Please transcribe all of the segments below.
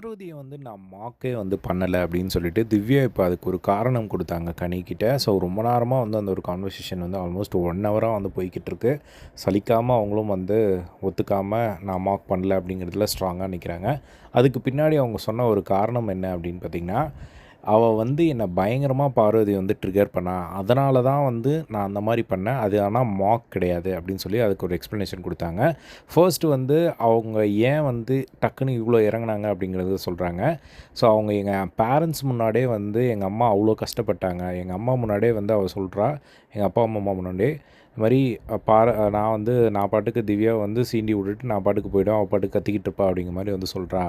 பார்வதிய நான் மாக்கே பண்ணல அப்படின்னு சொல்லிட்டு, திவ்யா இப்ப அதுக்கு ஒரு காரணம் குடுத்தாங்க கனிக்கிட்ட. ஸோ ரொம்ப நேரமா அந்த ஒரு கான்வர்சேஷன் ஆல்மோஸ்ட் 1 ஹவரா போய்க்கிட்டுருக்கு. சலிக்காம அவங்களும் ஒத்துக்காம நான் மாக் பண்ணல அப்படிங்கிறதுல ஸ்ட்ராங்கா நிக்கிறாங்க. அதுக்கு பின்னாடி அவங்க சொன்ன ஒரு காரணம் என்ன அப்படின்னு பார்த்தீங்கன்னா, அவ என்ன பயங்கரமா பார்வதி ட்ரிகர் பண்ணா. அதனால தான் நான் அந்த மாரி பண்ணேன். அது ஆனா மாக் கிடையாது அப்படின்னு சொல்லி அதுக்கு ஒரு எக்ஸ்ப்ளனேஷன் குடுத்தாங்க. ஃபர்ஸ்ட்டு அவங்க ஏன் டக்குன்னு இவ்வளோ இறங்குனாங்க அப்படிங்கிறத சொல்கிறாங்க. ஸோ அவங்க எங்க பேரண்ட்ஸ் முன்னாடியே எங்க அம்மா அவ்வளோ கஷ்டப்பட்டாங்க. எங்க அம்மா முன்னாடியே அவ சொல்றா, எங்க அப்பா, அம்மா முன்னாடியே இது மாரி நான் பாட்டுக்கு திவ்யாவ சீண்டி விட்டுட்டு நான் பாட்டுக்கு போயிடுவேன். அவ பாட்டுக்கு கத்திக்கிட்டு இருப்பா அப்படிங்கிற மாரி சொல்றா.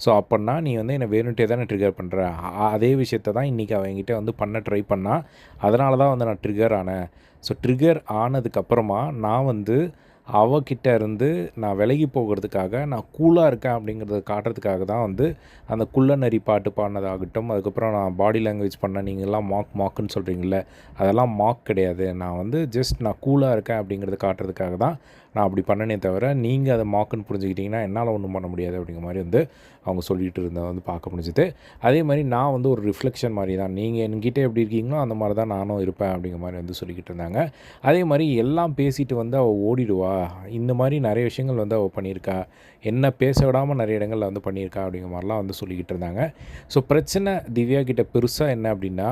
ஸோ அப்பன்னா நீ என்ன வேணுன்ட்டே தானே ட்ரிகர் பண்ற. அதே விஷயத்த தான் இன்றைக்கி அவ என்கிட்ட பண்ண ட்ரை பண்ணா. அதனால தான் நான் ட்ரிகர் ஆனேன். ஸோ ட்ரிகர் ஆனதுக்கப்புறமா நான் அவகிட்ட இருந்து நான் விலகி போகிறதுக்காக, நான் கூலா இருக்கேன் அப்படிங்கிறத காட்டுறதுக்காக தான் அந்த குள்ள நரி பாட்டு பாடுனதாகட்டும், அதுக்கப்புறம் நான் பாடி லாங்குவேஜ் பண்ண நீங்கலாம் மாக்குன்னு சொல்கிறீங்கள்ல, அதெல்லாம் மாக் கிடையாது. நான் ஜஸ்ட் நான் கூலா இருக்கேன் அப்படிங்கிறத காட்டுறதுக்காக தான் நான் அப்படி பண்ணனே தவிர, நீங்க அத மாக்குன்னு புரிஞ்சுக்கிட்டீங்கன்னா, என்னால ஒண்ணும் பண்ண முடியாது அப்படிங்கிற மாரி அவங்க சொல்லிட்டு இருந்தத பார்க்க முடிஞ்சுது. அதே மாரி நான் ஒரு ரிஃப்ளெக்ஷன் மாரி தான். நீங்க என்கிட்ட எப்படி இருக்கீங்களோ, அந்த மாரி தான் நானும் இருப்பேன் அப்படிங்கிற மாரி சொல்லிக்கிட்டு இருந்தாங்க. அதே மாரி எல்லாம் பேசிட்டு அவ ஓடிடுவா. இந்த மாரி நெறைய விஷயங்கள் அவ பண்ணியிருக்கா. என்ன பேச விடாம நெறைய இடங்கள்ல பண்ணியிருக்கா அப்படிங்கிற மாரிலாம் சொல்லிக்கிட்டு இருந்தாங்க. ஸோ பிரச்சனை திவ்யா கிட்ட பெருசா என்ன அப்படின்னா,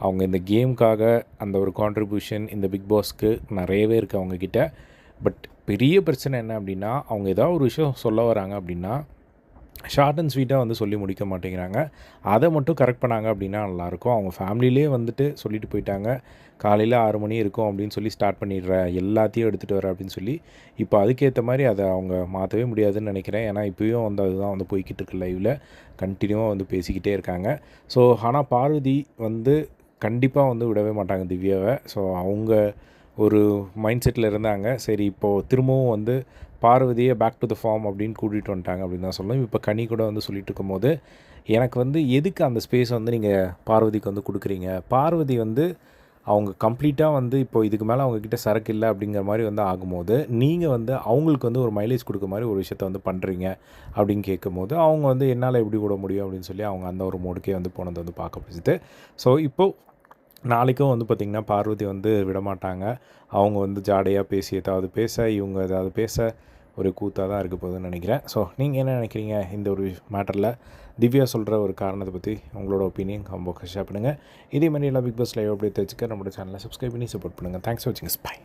அவங்க இந்த கேம்க்காக அந்த ஒரு கான்ட்ரிபியூஷன் இந்த பிக் பாஸ்க்கு நெறையவே இருக்கு அவங்க கிட்ட. பட் பெரிய பிரச்சனை என்ன அப்படின்னா, அவங்க ஏதாவது ஒரு விஷயம் சொல்ல வராங்க அப்படின்னா, ஷார்ட் அண்ட் ஸ்வீட்டா சொல்லி முடிக்க மாட்டேங்கிறாங்க. அத மட்டும் கரெக்ட் பண்ணாங்க அப்படின்னா நல்லாயிருக்கும். அவங்க ஃபேமிலியிலேயே சொல்லிட்டு போயிட்டாங்க. காலையில 6 மணி இருக்கும் அப்படின்னு சொல்லி ஸ்டார்ட் பண்ணிடுறேன். எல்லாத்தையும் எடுத்துகிட்டு வரேன் அப்படின்னு சொல்லி. இப்போ அதுக்கேத்த மாரி அத அவங்க மாத்தவே முடியாதுன்னு நெனைக்கிறேன். ஏன்னா இப்பயும் அதுதான் போய்க்கிட்டு இருக்கு லைவ்ல. கன்டினியூவா பேசிக்கிட்டே இருக்காங்க. ஸோ ஆனா பார்வதி கண்டிப்பா விடவே மாட்டாங்க திவ்யாவ. ஸோ அவங்க ஒரு மைண்ட் செட்ல இருந்தாங்க. சரி இப்போது திரும்பவும் பார்வதிய பேக் டூ த ஃபார்ம் அப்படின்னு கூட்டிட்டு வந்துட்டாங்க அப்படின்னு தான் சொல்லணும். இப்போ கனி கூட சொல்லிட்டு இருக்கும்போது, எனக்கு எதுக்கு அந்த ஸ்பேஸ் நீங்க பார்வதிக்கு குடுக்குறீங்க? பார்வதி அவங்க கம்ப்ளீட்டா இப்போ இதுக்கு மேல அவங்க கிட்ட சரக்கு இல்ல அப்படிங்கிற மாரி ஆகும்போது, நீங்க அவங்களுக்கு ஒரு மைலேஜ் குடுக்க மாரி ஒரு விஷயத்த பண்றீங்க அப்படின்னு கேட்கும்போது, அவங்க என்னால எப்படி விட முடியும் அப்படின்னு சொல்லி அவங்க அந்த ஒரு மோடுக்கே போனது பார்க்க முடிஞ்சுது. ஸோ இப்போ நாளைக்கும் பார்த்தீங்கன்னா, பார்வதி விடமாட்டாங்க. அவங்க ஜாடையா பேசி ஏதாவது பேச, இவங்க ஏதாவது பேச ஒரு கூத்தா தான் இருக்க போகுதுன்னு நெனைக்கிறேன். ஸோ நீங்க என்ன நெனைக்கிறீங்க? இந்த ஒரு மேட்டர்ல திவ்யா சொல்ற ஒரு காரணத்த பத்தி உங்களோட ஒப்பீனியன் காமெண்ட் பாக்ஸ்ல ஷேர் பண்ணுங்க. இதே மாரி எல்லா பிக் பாஸ் லைவ் அப்டேட் தெரிஞ்சுக்க நம்மளோட சேனலை சப்ஸ்கிரைப் பண்ணி சப்போர்ட் பண்ணுங்க. தேங்க்ஸ் ஃபார் வாட்சிங். பை.